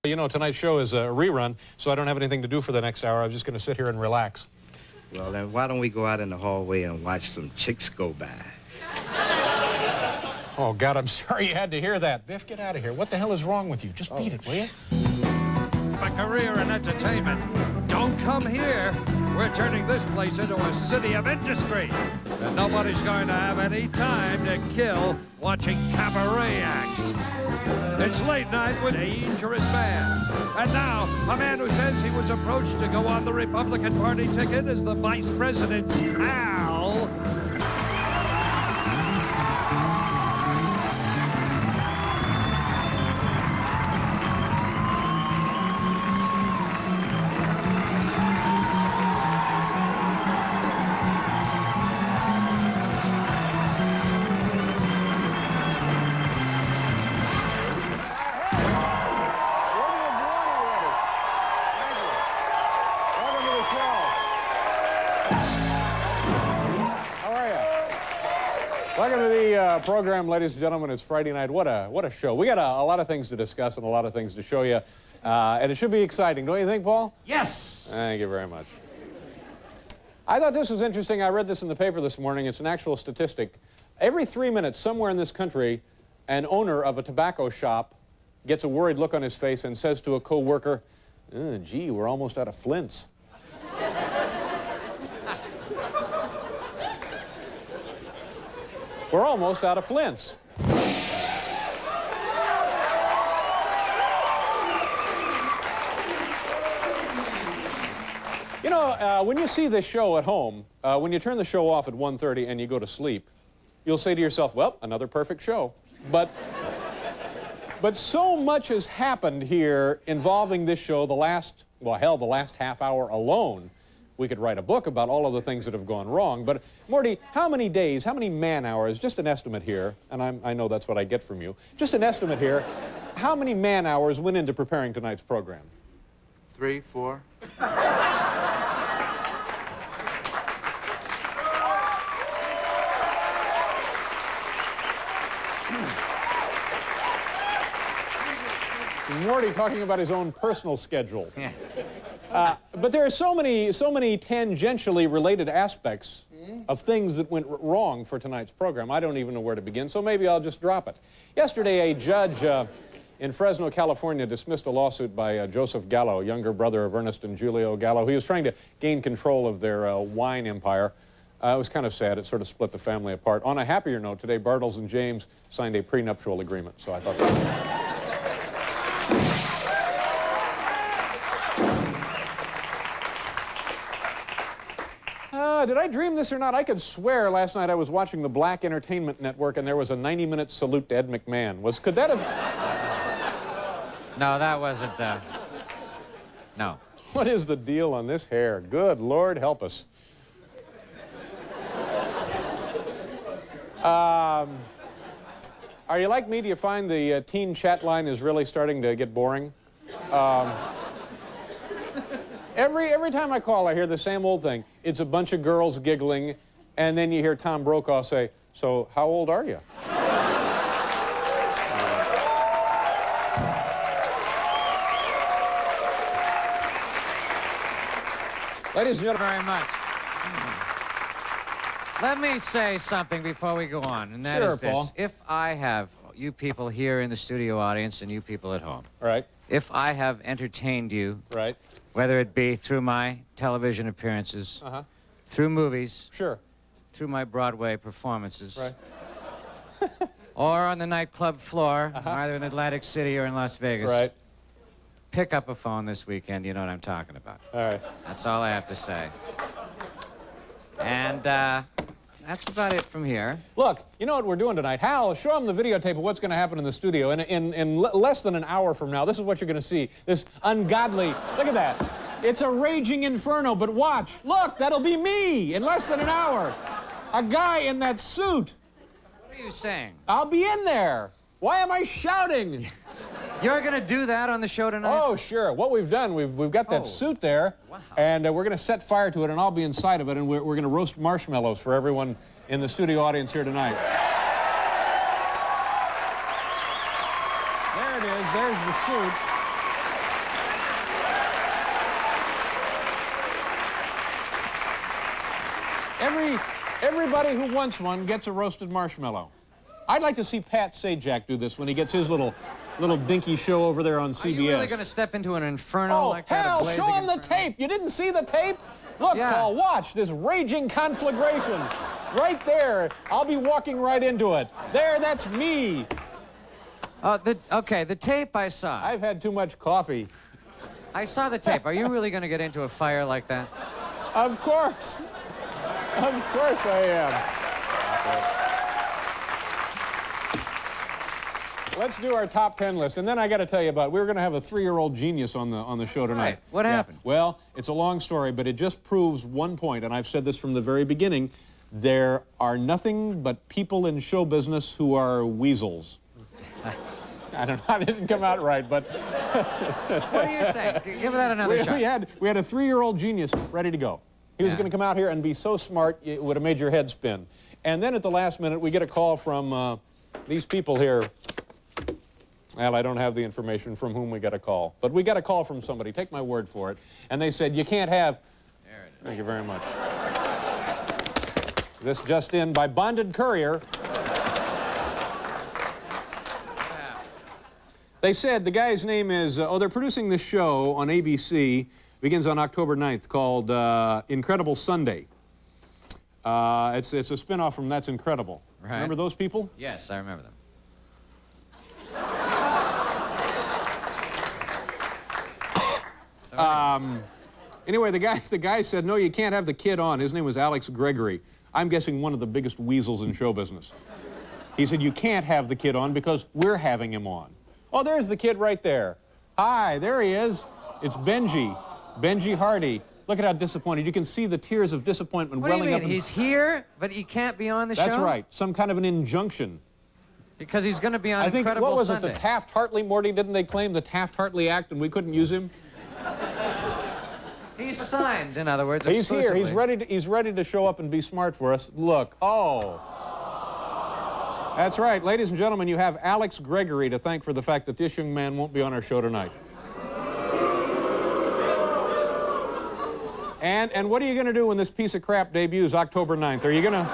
You know, tonight's show is a rerun, so I don't have anything to do for the next hour. I'm just going to sit here and relax. Well, then why don't we go out in the hallway and watch some chicks go by? Oh, God, I'm sorry you had to hear that. Biff, get out of here. What the hell is wrong with you? Just beat it, will you? A career in entertainment. Don't come here. We're turning this place into a city of industry. And nobody's going to have any time to kill watching cabaret acts. It's late night with a dangerous man. And now, a man who says he was approached to go on the Republican Party ticket as the vice president's pal. Welcome to the program, ladies and gentlemen. It's Friday night. What a show. We got a lot of things to discuss and a lot of things to show you. And it should be exciting. Don't you think, Paul? Yes! Thank you very much. I thought this was interesting. I read this in the paper this morning. It's an actual statistic. Every 3 minutes, somewhere in this country, an owner of a tobacco shop gets a worried look on his face and says to a co-worker, gee, we're almost out of flints. We're almost out of flints. You know, when you see this show at home, when you turn the show off at 1:30 and you go to sleep, you'll say to yourself, well, another perfect show. But so much has happened here involving this show the last, well, hell, the last half hour alone. We could write a book about all of the things that have gone wrong. But, Morty, how many days, how many man-hours, just an estimate here, and I know that's what I get from you, just an estimate here, how many man-hours went into preparing tonight's program? 3, 4. Morty talking about his own personal schedule. Yeah. But there are so many tangentially related aspects of things that went wrong for tonight's program. I don't even know where to begin, so maybe I'll just drop it. Yesterday, a judge in Fresno, California, dismissed a lawsuit by Joseph Gallo, younger brother of Ernest and Julio Gallo. He was trying to gain control of their wine empire. It was kind of sad. It sort of split the family apart. On a happier note, today, Bartles and James signed a prenuptial agreement, so I thought that... Did I dream this or not? I could swear last night I was watching the Black Entertainment Network and there was a 90-minute salute to Ed McMahon. Could that have... No, that wasn't, no. What is the deal on this hair? Good Lord, help us. Are you like me? Do you find the teen chat line is really starting to get boring? Every time I call, I hear the same old thing. It's a bunch of girls giggling, and then you hear Tom Brokaw say, so how old are you? Ladies and gentlemen, Very much. Let me say something before we go on, and that Sure, is this. Paul. If I have, you people here in the studio audience and you people at home, right, if I have entertained you, right, whether it be through my television appearances, through movies, sure, through my Broadway performances, right, or on the nightclub floor, either in Atlantic City or in Las Vegas, right, pick up a phone this weekend. You know what I'm talking about. all right. That's all I have to say. And that's about it from here. Look, you know what we're doing tonight? Hal, show them the videotape of what's going to happen in the studio. In less than an hour from now, this is what you're going to see. This ungodly, look at that. It's a raging inferno, but watch. Look, that'll be me in less than an hour. A guy in that suit. What are you saying? I'll be in there. Why am I shouting? You're going to do that on the show tonight? Oh, sure. What we've done, we've got that suit there, and we're going to set fire to it, and I'll be inside of it, and we're going to roast marshmallows for everyone in the studio audience here tonight. There it is. There's the suit. Everybody who wants one gets a roasted marshmallow. I'd like to see Pat Sajak do this when he gets his little dinky show over there on CBS. Are you really going to step into an inferno like that? Oh, hell, show him the tape. You didn't see the tape? Look, yeah. Paul, watch this raging conflagration. Right there. I'll be walking right into it. There, that's me. Okay, the tape I saw. I've had too much coffee. I saw the tape. Are you really going to get into a fire like that? Of course. Of course I am. Let's do our top 10 list, and then I got to tell you about. We were going to have a 3-year-old genius on the show tonight. Right. What happened? Well, it's a long story, but it just proves one point, and I've said this from the very beginning. There are nothing but people in show business who are weasels. I don't know. It didn't come out right, but. What are you saying? Give that another shot. We had a 3-year-old genius ready to go. He was going to come out here and be so smart it would have made your head spin. And then at the last minute, we get a call from these people here. Well, I don't have the information from whom we got a call, but we got a call from somebody. Take my word for it. And they said, you can't have. There it is. Thank you very much. This just in by bonded courier. They said the guy's name is, they're producing this show on ABC, begins on October 9th, called Incredible Sunday. It's a spinoff from That's Incredible. Right. Remember those people? Yes, I remember them. Anyway, the guy said, no, you can't have the kid on. His name was Alex Gregory. I'm guessing one of the biggest weasels in show business. He said, you can't have the kid on because we're having him on. Oh, there's the kid right there. Hi, there he is. It's Benji. Benji Hardy. Look at how disappointed. You can see the tears of disappointment welling up. He's here, but he can't be on the show? That's right. Some kind of an injunction. Because he's going to be on Incredible Sunday. What was it, the Taft-Hartley, Morty, didn't they claim the Taft-Hartley Act and we couldn't use him? He's signed, in other words, He's here. exclusively. He's ready to show up and be smart for us. Look. Oh. That's right. Ladies and gentlemen, you have Alex Gregory to thank for the fact that this young man won't be on our show tonight. And what are you going to do when this piece of crap debuts October 9th? Are you going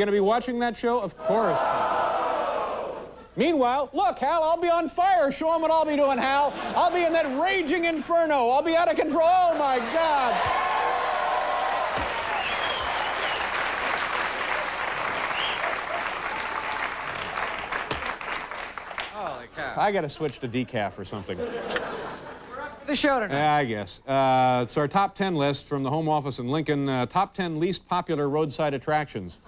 to be watching that show? Of course. Meanwhile, look, Hal, I'll be on fire. Show them what I'll be doing, Hal. I'll be in that raging inferno. I'll be out of control. Oh, my God. Holy cow. I got to switch to decaf or something. The show tonight. Yeah, I guess. It's our top 10 list from the Home Office in Lincoln. Top 10 least popular roadside attractions.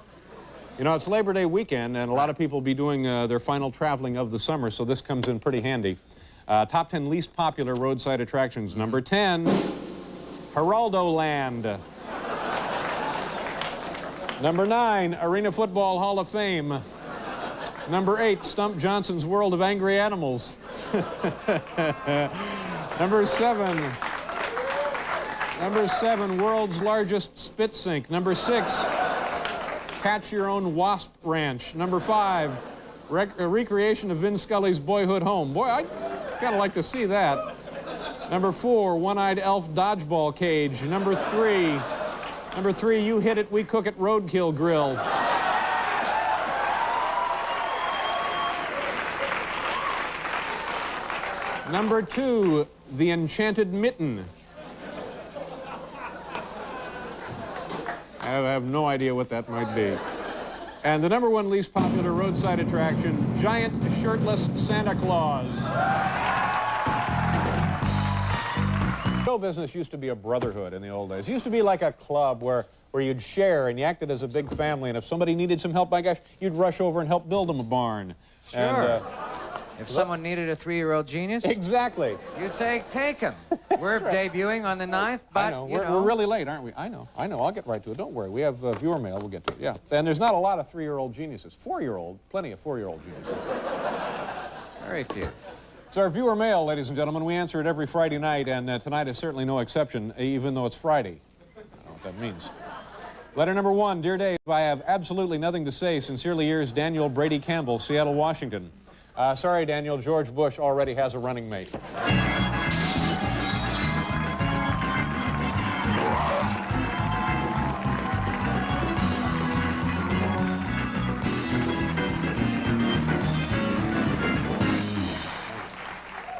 You know, it's Labor Day weekend, and a lot of people will be doing their final traveling of the summer, so this comes in pretty handy. Top 10 least popular roadside attractions. Number 10, Geraldo Land. Number 9, Arena Football Hall of Fame. Number 8, Stump Johnson's World of Angry Animals. Number 7, World's Largest Spit Sink. Number 6, Catch Your Own Wasp Ranch. Number 5, recreation of Vin Scully's boyhood home. Boy, I kind of like to see that. Number 4, One-Eyed Elf Dodgeball Cage. Number 3, You Hit It, We Cook It Roadkill Grill. Number 2, The Enchanted Mitten. I have no idea what that might be. And the number 1 least popular roadside attraction, Giant Shirtless Santa Claus. Show business used to be a brotherhood in the old days. It used to be like a club where you'd share and you acted as a big family, and if somebody needed some help, my gosh, you'd rush over and help build them a barn. Sure. And, if someone needed a 3-year-old genius, exactly. You'd say, take him. We're debuting on the 9th, but, I know. We're really late, aren't we? I know. I'll get right to it. Don't worry. We have viewer mail. We'll get to it. Yeah. And there's not a lot of 3-year-old geniuses. 4-year-old, plenty of 4-year-old geniuses. Very few. It's our viewer mail, ladies and gentlemen. We answer it every Friday night, and tonight is certainly no exception, even though it's Friday. I don't know what that means. Letter number 1, Dear Dave, I have absolutely nothing to say. Sincerely yours, Daniel Brady Campbell, Seattle, Washington. Sorry, Daniel, George Bush already has a running mate.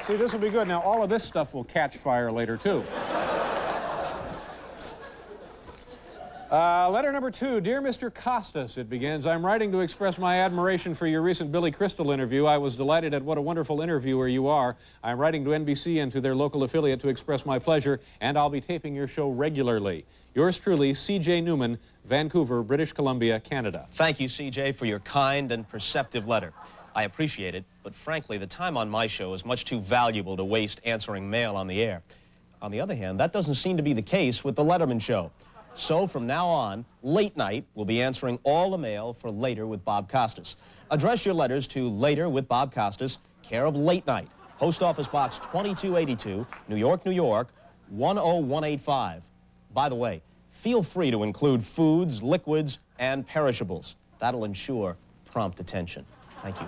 See, this will be good. Now, all of this stuff will catch fire later, too. Letter number 2. Dear Mr. Costas, it begins. I'm writing to express my admiration for your recent Billy Crystal interview. I was delighted at what a wonderful interviewer you are. I'm writing to NBC and to their local affiliate to express my pleasure, and I'll be taping your show regularly. Yours truly, C.J. Newman, Vancouver, British Columbia, Canada. Thank you, C.J., for your kind and perceptive letter. I appreciate it, but frankly, the time on my show is much too valuable to waste answering mail on the air. On the other hand, that doesn't seem to be the case with the Letterman show. So from now on, Late Night will be answering all the mail for Later with Bob Costas. Address your letters to Later with Bob Costas, care of Late Night, Post Office Box 2282, New York, New York, 10185. By the way, feel free to include foods, liquids, and perishables. That'll ensure prompt attention. Thank you.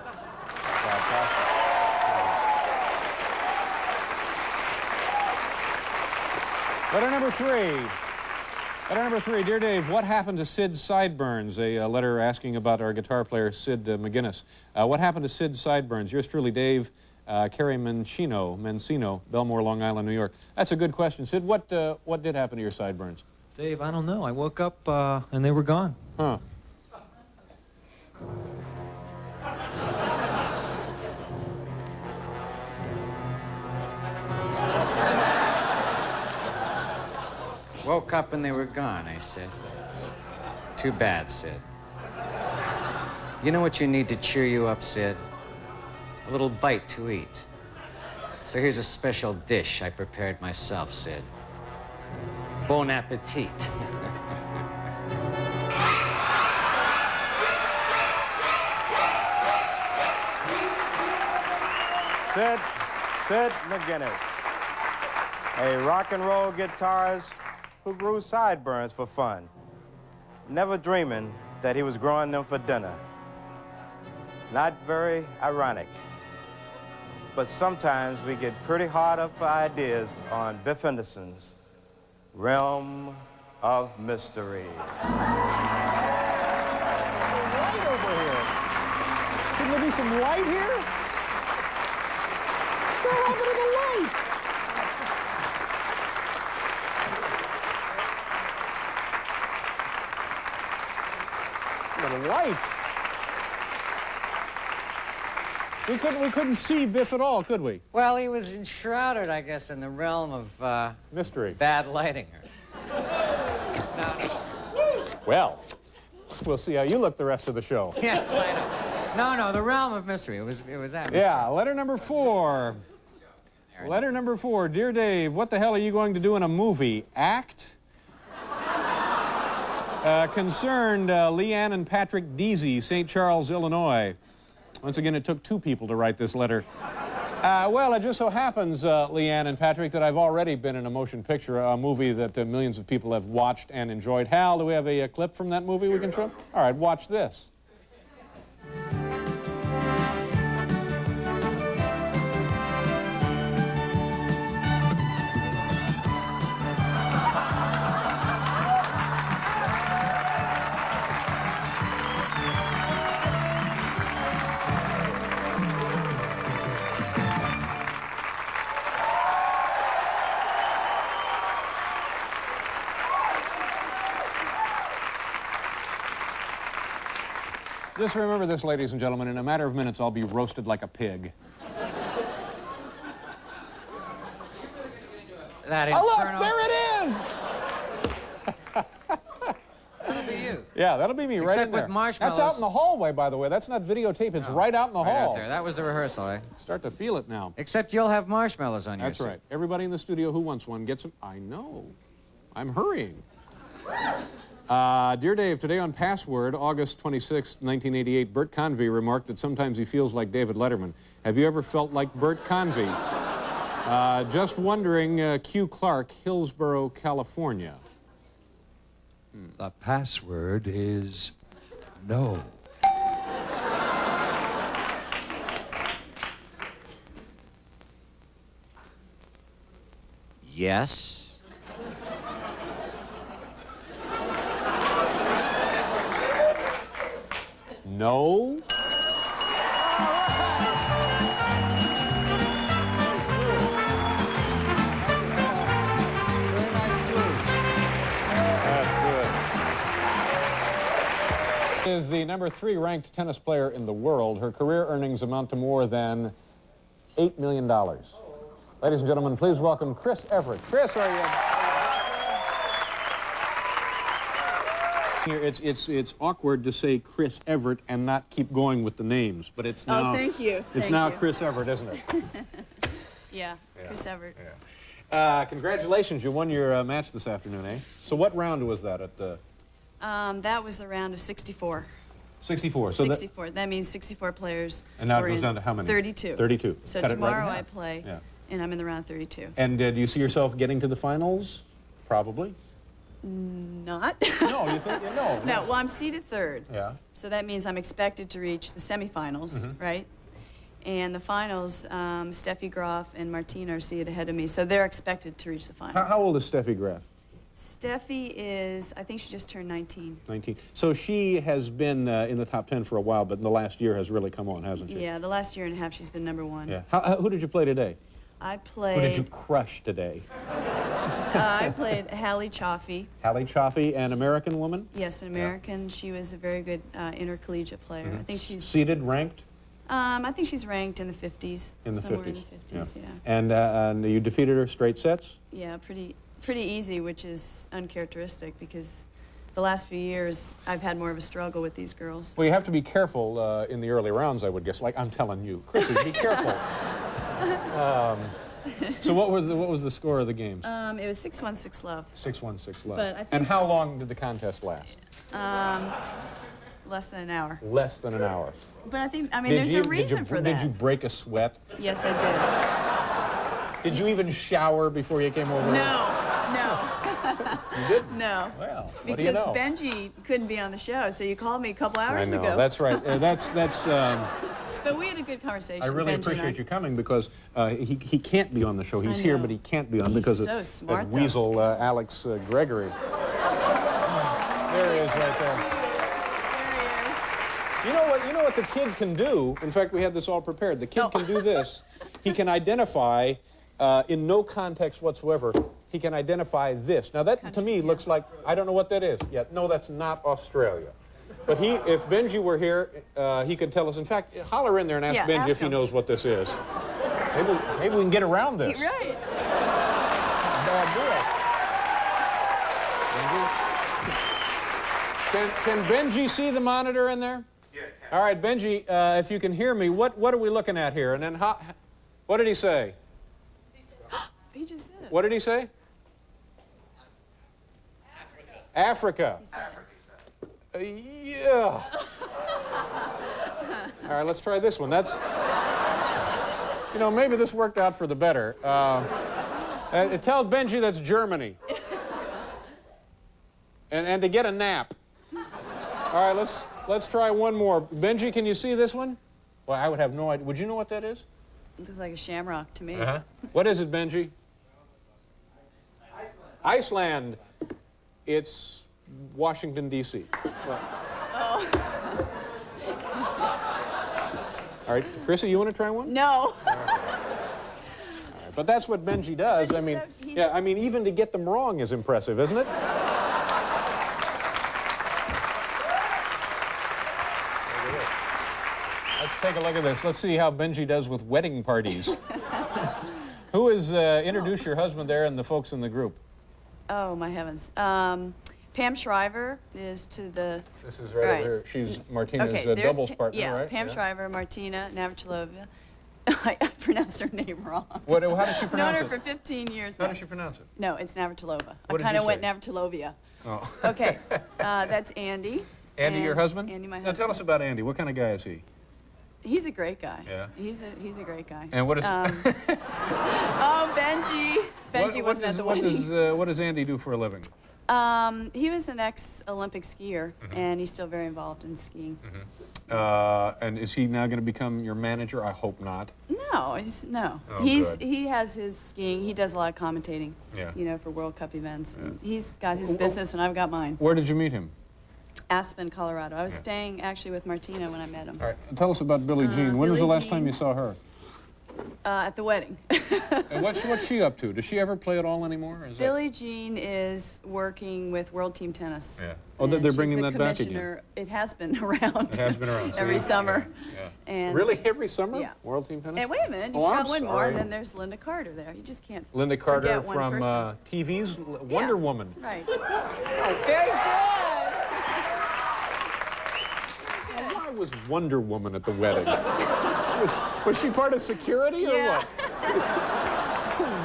Letter number 3. Letter number 3. Dear Dave, what happened to Sid's sideburns? A letter asking about our guitar player, Sid McGuinness. What happened to Sid's sideburns? Yours truly, Dave, Carrie Mencino, Belmore, Long Island, New York. That's a good question. Sid, what did happen to your sideburns? Dave, I don't know. I woke up and they were gone. Huh. Woke up and they were gone, I said. Too bad, Sid. You know what you need to cheer you up, Sid? A little bite to eat. So here's a special dish I prepared myself, Sid. Bon appetit. Sid McGuinness, a rock and roll guitarist who grew sideburns for fun, never dreaming that he was growing them for dinner. Not very ironic, but sometimes we get pretty hard up for ideas on Biff Henderson's Realm of Mystery. Light over here. Shouldn't there be some light here? What happened to the light? The light. We couldn't see Biff at all, could we? Well, he was enshrouded, I guess, in the realm of mystery. Bad lighting. Well, we'll see how you look the rest of the show. Yes, I know. No, the realm of mystery. It was atmosphere. Yeah, letter number 4. Letter number 4. Dear Dave, what the hell are you going to do in a movie? Act? Concerned Leanne and Patrick Deasy, St. Charles, Illinois. Once again, it took 2 people to write this letter. Well, it just so happens, Leanne and Patrick, that I've already been in a motion picture, a movie that millions of people have watched and enjoyed. Hal, do we have a clip from that movie we can show? All right, watch this. Just remember this, ladies and gentlemen, in a matter of minutes, I'll be roasted like a pig. That oh, look, there it is! That'll be you. Yeah, that'll be me right in there. Except with Marshmellows. That's out in the hallway, by the way. That's not videotape. It's right out in the hall. Out there. That was the rehearsal, eh? Start to feel it now. Except you'll have marshmallows on your That's right. Everybody in the studio who wants one gets them. I know. I'm hurrying. Dear Dave, today on Password, August 26, 1988, Bert Convy remarked that sometimes he feels like David Letterman. Have you ever felt like Bert Convy? Just wondering, Q. Clark, Hillsborough, California. The password is no. Yes. No. is the #3 ranked tennis player in the world. Her career earnings amount to more than $8 million. Ladies and gentlemen, please welcome Chris Evert. Chris, are you... It's awkward to say Chris Evert and not keep going with the names, but it's now... Oh, thank you. It's now Chris Evert, isn't it? Yeah, Chris Evert. Yeah. Congratulations, you won your match this afternoon, eh? So what round was that at the... That was the round of 64. 64. So 64. That means 64 players. And now it goes down to how many? 32. 32. So Cut tomorrow right I play, and I'm in the round 32. And do you see yourself getting to the finals? Probably. Not. No, you think? No. No, well, I'm seeded 3rd. Yeah. So that means I'm expected to reach the semifinals, right? And the finals, Steffi Graf and Martina are seated ahead of me, so they're expected to reach the finals. How old is Steffi Graf? Steffi is, I think she just turned 19. 19. So she has been in the top 10 for a while, but in the last year has really come on, hasn't she? Yeah, the last year and a half she's been #1. Yeah. Who did you play today? I played... Who did you crush today? I played Hallie Chaffee. Hallie Chaffee, an American woman? Yes, an American. Yeah. She was a very good intercollegiate player. I think she's... Seated, ranked? I think she's ranked in the 50s. In the 50s? In the 50s, yeah. And you defeated her straight sets? Yeah, pretty easy, which is uncharacteristic because the last few years I've had more of a struggle with these girls. Well, you have to be careful in the early rounds, I would guess. Like I'm telling you, Chrissy, be careful. So what was the score of the games? It was 6-1, 6-love. 6-1, 6-love. But I think and how long did the contest last? Less than an hour. Less than an hour. But I mean, there's a reason for that. Did you break a sweat? Yes, I did. Did you even shower before you came over? No. You didn't? No. Well, what because do you know? Benji couldn't be on the show, so you called me a couple hours ago. ago. That's right. But we had a good conversation. I really appreciate you coming because he can't be on the show. He's here, but he can't be on because so smart, of weasel Alex Gregory. There he is right there. You know what the kid can do? In fact, we had this all prepared. The kid can do this. He can identify, in no context whatsoever, he can identify this. Now that, to me, looks like, I don't know what that is yet. No, that's not Australia. But if Benji were here, he could tell us. In fact, holler in there and ask Benji if he knows what this is. Maybe we can get around this. Right. Bad deal. Can Benji see the monitor in there? Yeah. All right, Benji, if you can hear me, what are we looking at here? And then what did he say? He just said it. What did he say? Africa. Africa. Yeah. All right, let's try this one. That's, maybe this worked out for the better. Tell Benji that's Germany. And to get a nap. All right, let's try one more. Benji, can you see this one? Well, I would have no idea. Would you know what that is? It looks like a shamrock to me. What is it, Benji? Iceland. It's Washington, D.C. Well. Oh. All right, Chrissy, you want to try one? No. All right. But that's what Benji does. I mean, even to get them wrong is impressive, isn't it? Let's take a look at this. Let's see how Benji does with wedding parties. Who is, introduce your husband there and the folks in the group. Oh, my heavens. Pam Shriver is to the... This is right over here. She's Martina's doubles partner, yeah, right? Pam Shriver, Martina Navratilova. I pronounced her name wrong. How does she pronounce it? Known her for 15 years How now. does she pronounce it? No, it's Navratilova. What I kind of did you went say? Navratilova. Oh. Okay, that's Andy. Andy, your husband? Andy, my now husband. tell us about Andy. What kind of guy is he? He's a great guy. Yeah. He's a great guy. And what is... oh, Benji. Benji wasn't at the wedding. What does Andy do for a living? He was an ex-Olympic skier, and he's still very involved in skiing. And is he now going to become your manager? I hope not. No, no. Oh, he has his skiing. He does a lot of commentating, yeah. For World Cup events. And he's got his business, and I've got mine. Where did you meet him? Aspen, Colorado. I was staying actually with Martina when I met him. All right, tell us about Billie Jean. When was the last time you saw her? At the wedding. And what's she up to? Does she ever play at all anymore? Is Billie Jean is working with World Team Tennis. Yeah. Oh, they're bringing that back again. It has been around. It has been around. Every summer. Yeah. And really? Every summer? Yeah. World Team Tennis? And wait a minute, you've got one more, and then there's Linda Carter there. You just can't Linda Carter forget one from person. TV's Wonder Woman. Right. Oh, very good. Why was Wonder Woman at the wedding? Was she part of security or what?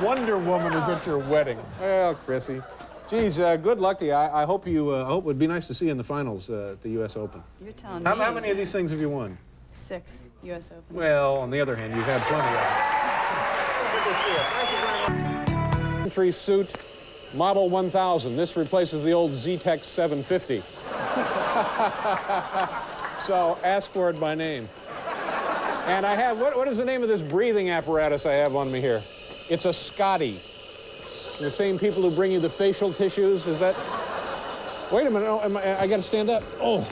Wonder Woman is at your wedding. Well, Chrissy. Geez, good luck to you. I hope it would be nice to see you in the finals at the U.S. Open. You're telling me. How many of these things have you won? 6 U.S. Opens. Well, on the other hand, you've had plenty of them. Good to see you. Thank you very much. Entry suit, model 1000. This replaces the old Z-Tech 750. So ask for it by name. And I have, what is the name of this breathing apparatus I have on me here? It's a Scotty. The same people who bring you the facial tissues, is that? Wait a minute, oh, I gotta stand up. Oh.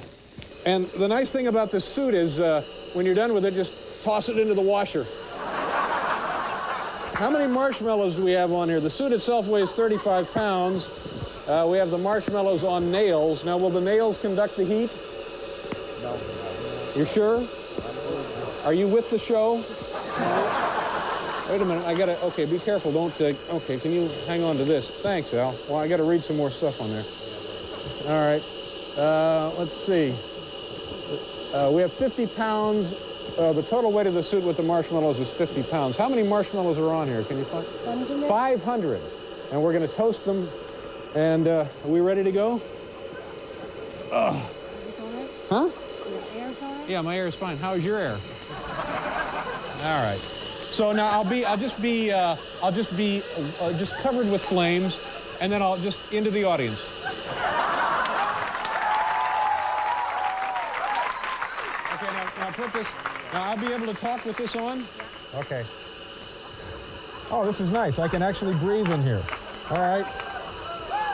And the nice thing about this suit is when you're done with it, just toss it into the washer. How many marshmallows do we have on here? The suit itself weighs 35 pounds. We have the marshmallows on nails. Now, will the nails conduct the heat? No. You're sure? Are you with the show? Wait a minute, I gotta, okay, be careful, don't, okay, can you hang on to this? Thanks, Al. Well, I gotta read some more stuff on there. All right, let's see. We have 50 pounds. The total weight of the suit with the marshmallows is 50 pounds. How many marshmallows are on here? Can you find? 500. And we're gonna toast them. And are we ready to go? Huh? Your air's all right? Yeah, my air is fine. How's your air? All right. So now I'll just be covered with flames, and then I'll just into the audience. Okay, now put this. Now I'll be able to talk with this on. Okay. Oh, this is nice. I can actually breathe in here. All right.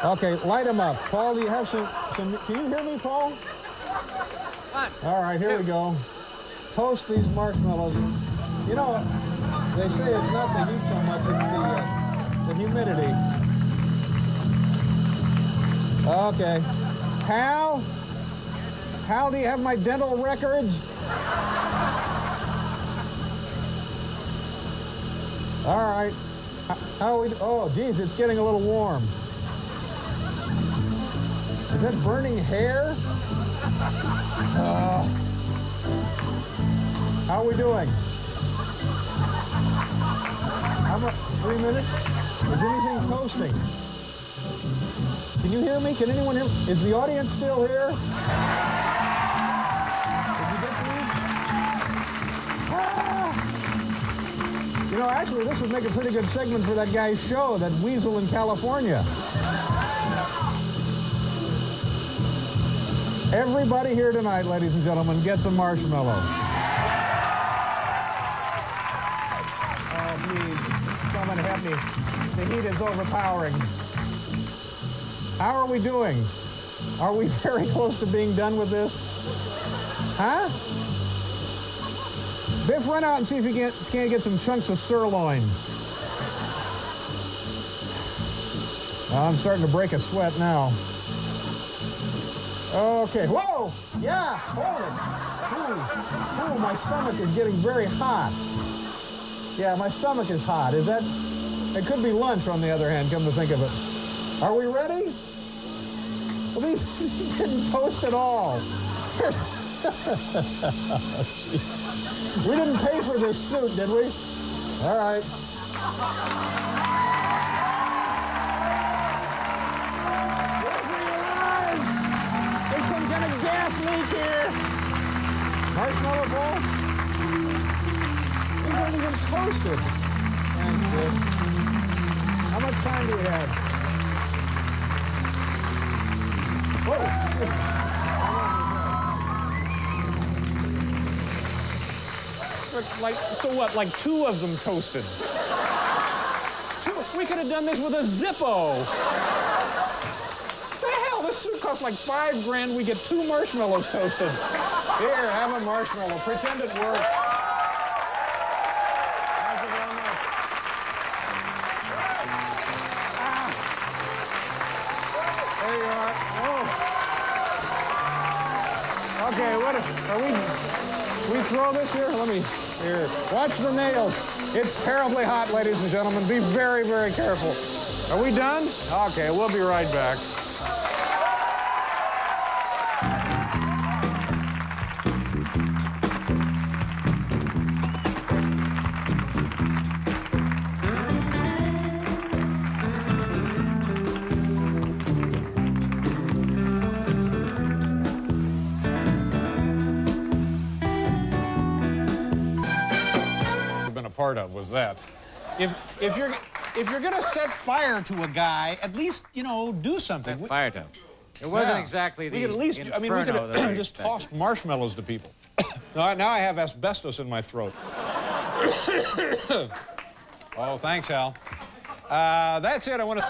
Okay, light them up. Paul, do you have some? Can you hear me, Paul? All right, here we go. Toast these marshmallows. You know, they say it's not the heat so much, it's the humidity. Okay. Hal, do you have my dental records? All right. How are we? Oh, geez, it's getting a little warm. Is that burning hair? How are we doing? How much? 3 minutes? Is anything toasting? Can you hear me? Can anyone hear me? Is the audience still here? Did you get these? You know, actually, this would make a pretty good segment for that guy's show, that weasel in California. Everybody here tonight, ladies and gentlemen, gets a marshmallow. Oh, please, someone help me. The heat is overpowering. How are we doing? Are we very close to being done with this? Huh? Biff, run out and see if you can't get some chunks of sirloin. Oh, I'm starting to break a sweat now. Okay, whoa! Yeah, hold it. Ooh, my stomach is getting very hot. Yeah, my stomach is hot. Is that, it could be lunch on the other hand, come to think of it. Are we ready? Well, these didn't toast at all. We didn't pay for this suit, did we? All right. There's some kind of gas leak here. Marshmallow ball? These aren't even toasted. Thanks, Sid. How much time do we have? Whoa. Like, so what, like 2 of them toasted? 2? We could have done this with a Zippo. The hell, this suit costs like $5 grand. We get 2 marshmallows toasted. Here, have a marshmallow. Pretend it worked. How's it going? we throw this here? Let me, here. Watch the nails. It's terribly hot, ladies and gentlemen. Be very, very careful. Are we done? Okay, we'll be right back. Part of was that. If you're gonna set fire to a guy, at least do something. Set fire to him. It wasn't exactly the we could at least. I mean, we could have just tossed marshmallows to people. Now I have asbestos in my throat. Oh, thanks, Al. That's it. I want to.